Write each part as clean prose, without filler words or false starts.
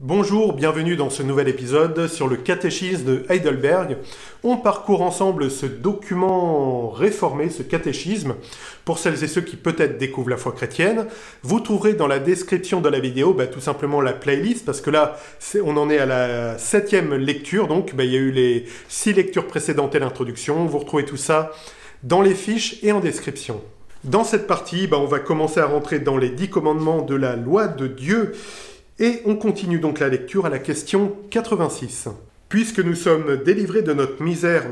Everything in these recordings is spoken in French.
Bonjour, bienvenue dans ce nouvel épisode sur le catéchisme de Heidelberg. On parcourt ensemble ce document réformé, ce catéchisme, pour celles et ceux qui peut-être découvrent la foi chrétienne. Vous trouverez dans la description de la vidéo tout simplement la playlist, parce que là, on en est à la 7e lecture, donc il y a eu les 6 lectures précédentes et l'introduction. Vous retrouvez tout ça dans les fiches et en description. Dans cette partie, on va commencer à rentrer dans les 10 commandements de la loi de Dieu. Et on continue donc la lecture à la question 86. Puisque nous sommes délivrés de notre misère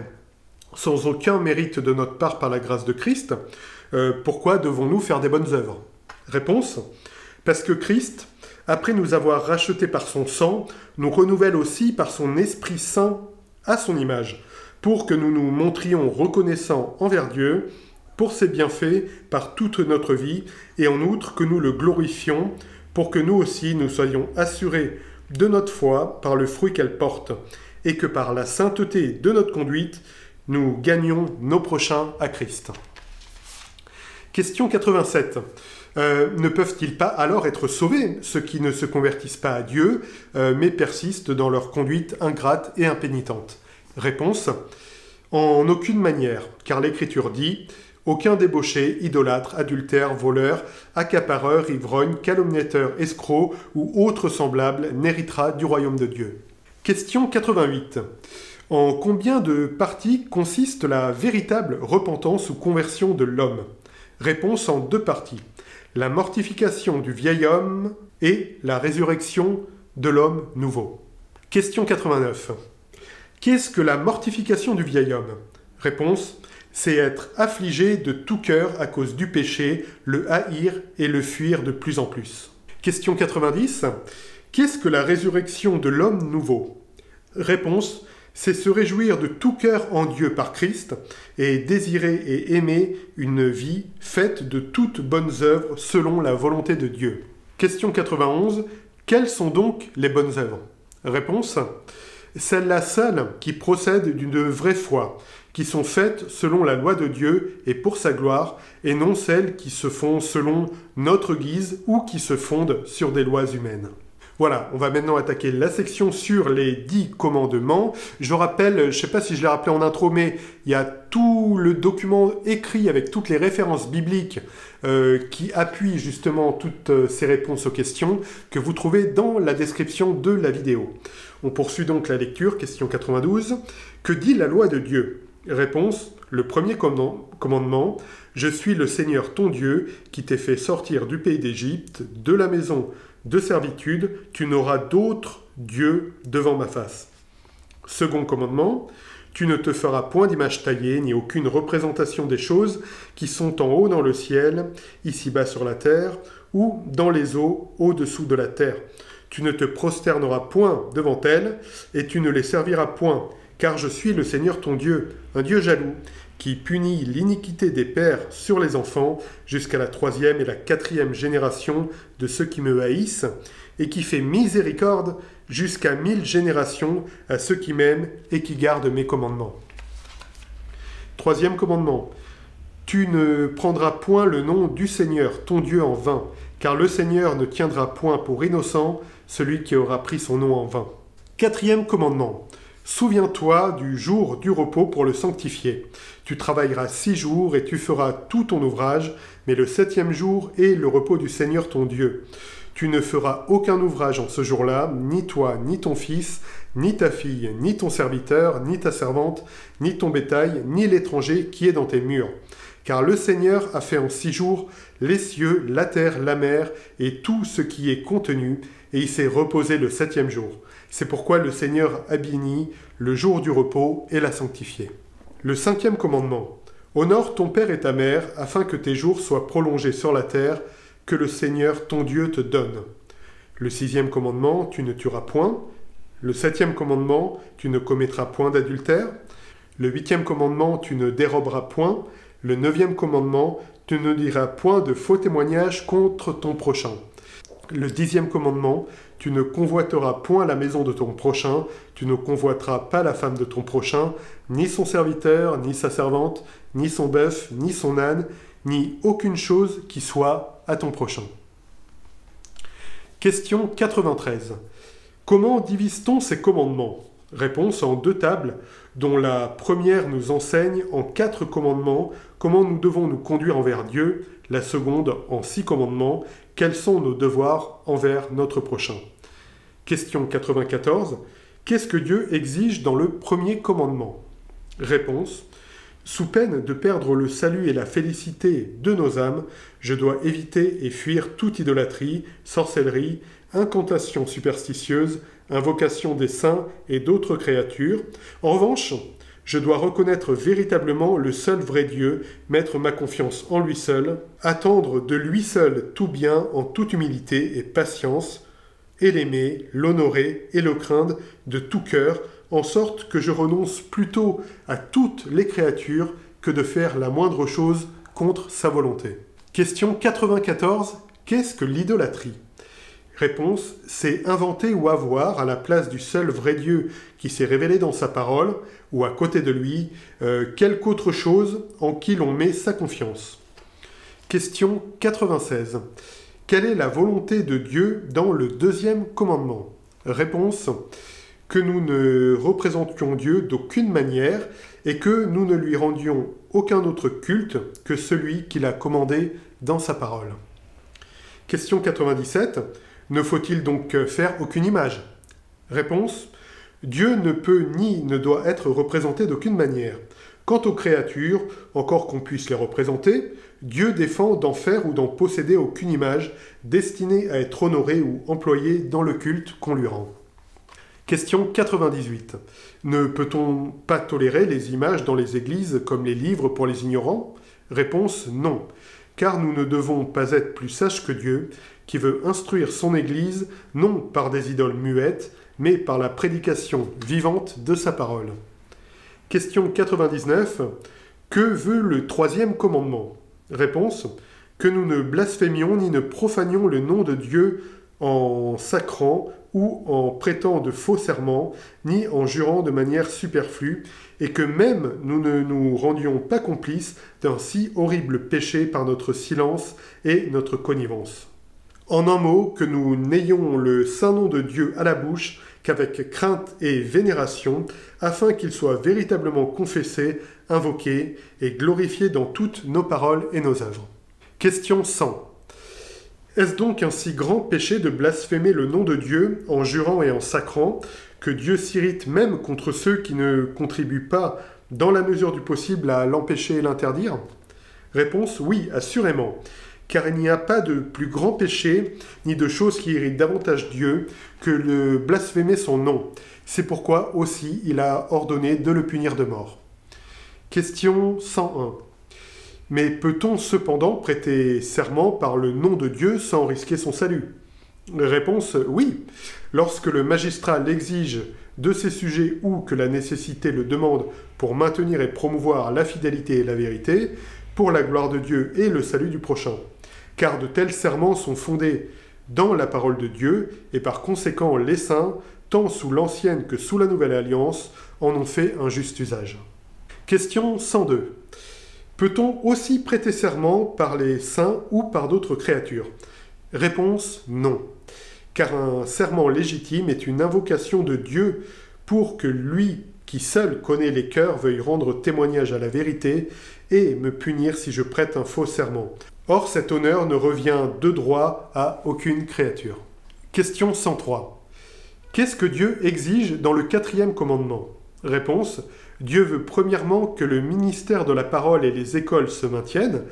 sans aucun mérite de notre part par la grâce de Christ, pourquoi devons-nous faire des bonnes œuvres? Réponse: parce que Christ, après nous avoir rachetés par son sang, nous renouvelle aussi par son Esprit Saint à son image, pour que nous nous montrions reconnaissants envers Dieu pour ses bienfaits par toute notre vie, et en outre que nous le glorifions, pour que nous aussi nous soyons assurés de notre foi par le fruit qu'elle porte, et que par la sainteté de notre conduite, nous gagnions nos prochains à Christ. Question 87. Ne peuvent-ils pas alors être sauvés, ceux qui ne se convertissent pas à Dieu, mais persistent dans leur conduite ingrate et impénitente? Réponse: en aucune manière, car l'Écriture dit: aucun débauché, idolâtre, adultère, voleur, accapareur, ivrogne, calomniateur, escroc ou autre semblable n'héritera du royaume de Dieu. Question 88. En combien de parties consiste la véritable repentance ou conversion de l'homme? Réponse: en 2 parties. La mortification du vieil homme et la résurrection de l'homme nouveau. Question 89. Qu'est-ce que la mortification du vieil homme? Réponse: c'est être affligé de tout cœur à cause du péché, le haïr et le fuir de plus en plus. Question 90. Qu'est-ce que la résurrection de l'homme nouveau? Réponse: c'est se réjouir de tout cœur en Dieu par Christ et désirer et aimer une vie faite de toutes bonnes œuvres selon la volonté de Dieu. Question 91. Quelles sont donc les bonnes œuvres? Réponse: celles-là seules qui procèdent d'une vraie foi, qui sont faites selon la loi de Dieu et pour sa gloire, et non celles qui se font selon notre guise ou qui se fondent sur des lois humaines. Voilà, on va maintenant attaquer la section sur les 10 commandements. Je rappelle, je ne sais pas si je l'ai rappelé en intro, mais il y a tout le document écrit avec toutes les références bibliques qui appuient justement toutes ces réponses aux questions que vous trouvez dans la description de la vidéo. On poursuit donc la lecture, question 92. Que dit la loi de Dieu? Réponse: le premier commandement: je suis le Seigneur ton Dieu qui t'ai fait sortir du pays d'Égypte, de la maison de servitude, tu n'auras d'autre Dieu devant ma face. Second commandement: tu ne te feras point d'image taillée, ni aucune représentation des choses qui sont en haut dans le ciel, ici-bas sur la terre, ou dans les eaux au-dessous de la terre. Tu ne te prosterneras point devant elles, et tu ne les serviras point, car je suis le Seigneur ton Dieu, un Dieu jaloux, qui punit l'iniquité des pères sur les enfants jusqu'à la 3e et la 4e génération de ceux qui me haïssent, et qui fait miséricorde jusqu'à 1000 générations à ceux qui m'aiment et qui gardent mes commandements. 3e commandement: tu ne prendras point le nom du Seigneur ton Dieu en vain, car le Seigneur ne tiendra point pour innocent celui qui aura pris son nom en vain. 4e commandement: souviens-toi du jour du repos pour le sanctifier. Tu travailleras 6 jours et tu feras tout ton ouvrage, mais le 7e jour est le repos du Seigneur ton Dieu. Tu ne feras aucun ouvrage en ce jour-là, ni toi, ni ton fils, ni ta fille, ni ton serviteur, ni ta servante, ni ton bétail, ni l'étranger qui est dans tes murs. Car le Seigneur a fait en 6 jours les cieux, la terre, la mer et tout ce qui est contenu, et il s'est reposé le 7e jour. C'est pourquoi le Seigneur a béni le jour du repos et l'a sanctifié. Le 5e commandement: honore ton père et ta mère, afin que tes jours soient prolongés sur la terre, que le Seigneur ton Dieu te donne. Le 6e commandement: tu ne tueras point. Le 7e commandement: tu ne commettras point d'adultère. Le 8e commandement: tu ne déroberas point. Le 9e commandement: tu ne diras point de faux témoignages contre ton prochain. Le 10e commandement: tu ne convoiteras point la maison de ton prochain, tu ne convoiteras pas la femme de ton prochain, ni son serviteur, ni sa servante, ni son bœuf, ni son âne, ni aucune chose qui soit à ton prochain. Question 93. Comment divise-t-on ces commandements? Réponse en 2 tables, dont la première nous enseigne en 4 commandements comment nous devons nous conduire envers Dieu, la seconde en 6 commandements, quels sont nos devoirs envers notre prochain. Question 94. Qu'est-ce que Dieu exige dans le premier commandement? Réponse. Sous peine de perdre le salut et la félicité de nos âmes, je dois éviter et fuir toute idolâtrie, sorcellerie, incantation superstitieuse, invocation des saints et d'autres créatures. En revanche, je dois reconnaître véritablement le seul vrai Dieu, mettre ma confiance en lui seul, attendre de lui seul tout bien en toute humilité et patience, et l'aimer, l'honorer et le craindre de tout cœur, en sorte que je renonce plutôt à toutes les créatures que de faire la moindre chose contre sa volonté. Question 94. Qu'est-ce que l'idolâtrie? Réponse, c'est inventer ou avoir, à la place du seul vrai Dieu qui s'est révélé dans sa parole, ou à côté de lui, quelque autre chose en qui l'on met sa confiance. Question 96. Quelle est la volonté de Dieu dans le deuxième commandement? Réponse, que nous ne représentions Dieu d'aucune manière et que nous ne lui rendions aucun autre culte que celui qu'il a commandé dans sa parole. Question 97. Ne faut-il donc faire aucune image? Réponse. Dieu ne peut ni ne doit être représenté d'aucune manière. Quant aux créatures, encore qu'on puisse les représenter, Dieu défend d'en faire ou d'en posséder aucune image destinée à être honorée ou employée dans le culte qu'on lui rend. Question 98. Ne peut-on pas tolérer les images dans les églises comme les livres pour les ignorants? Réponse non, car nous ne devons pas être plus sages que Dieu, qui veut instruire son Église non par des idoles muettes, mais par la prédication vivante de sa parole. Question 99. Que veut le troisième commandement? Réponse. Que nous ne blasphémions ni ne profanions le nom de Dieu en sacrant ou en prêtant de faux serments, ni en jurant de manière superflue, et que même nous ne nous rendions pas complices d'un si horrible péché par notre silence et notre connivence. En un mot, que nous n'ayons le saint nom de Dieu à la bouche qu'avec crainte et vénération, afin qu'il soit véritablement confessé, invoqué et glorifié dans toutes nos paroles et nos œuvres. Question 100. Est-ce donc un si grand péché de blasphémer le nom de Dieu en jurant et en sacrant, que Dieu s'irrite même contre ceux qui ne contribuent pas, dans la mesure du possible, à l'empêcher et l'interdire? Réponse, oui, assurément, car il n'y a pas de plus grand péché, ni de chose qui irrite davantage Dieu, que de blasphémer son nom. C'est pourquoi aussi il a ordonné de le punir de mort. Question 101. Mais peut-on cependant prêter serment par le nom de Dieu sans risquer son salut? Réponse, oui. Lorsque le magistrat l'exige de ses sujets ou que la nécessité le demande pour maintenir et promouvoir la fidélité et la vérité, pour la gloire de Dieu et le salut du prochain. Car de tels serments sont fondés dans la parole de Dieu, et par conséquent les saints, tant sous l'ancienne que sous la nouvelle alliance, en ont fait un juste usage. Question 102. Peut-on aussi prêter serment par les saints ou par d'autres créatures? Réponse, non. Car un serment légitime est une invocation de Dieu pour que lui, qui seul connaît les cœurs, veuille rendre témoignage à la vérité et me punir si je prête un faux serment. Or, cet honneur ne revient de droit à aucune créature. Question 103. Qu'est-ce que Dieu exige dans le 4e commandement? Réponse. Dieu veut premièrement que le ministère de la parole et les écoles se maintiennent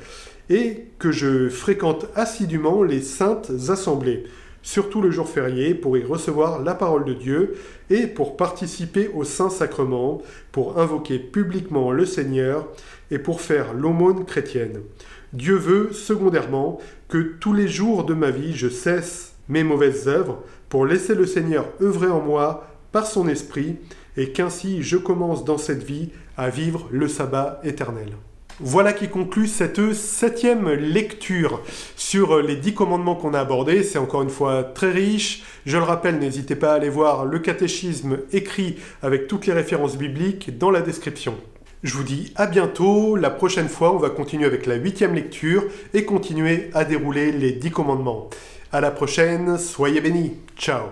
et que je fréquente assidûment les saintes assemblées, surtout le jour férié, pour y recevoir la parole de Dieu et pour participer au Saint-Sacrement, pour invoquer publiquement le Seigneur et pour faire l'aumône chrétienne. Dieu veut, secondairement, que tous les jours de ma vie je cesse mes mauvaises œuvres pour laisser le Seigneur œuvrer en moi par son esprit et qu'ainsi je commence dans cette vie à vivre le sabbat éternel. Voilà qui conclut cette 7e lecture sur les 10 commandements qu'on a abordés. C'est encore une fois très riche. Je le rappelle, n'hésitez pas à aller voir le catéchisme écrit avec toutes les références bibliques dans la description. Je vous dis à bientôt. La prochaine fois, on va continuer avec la 8e lecture et continuer à dérouler les 10 commandements. À la prochaine, soyez bénis. Ciao.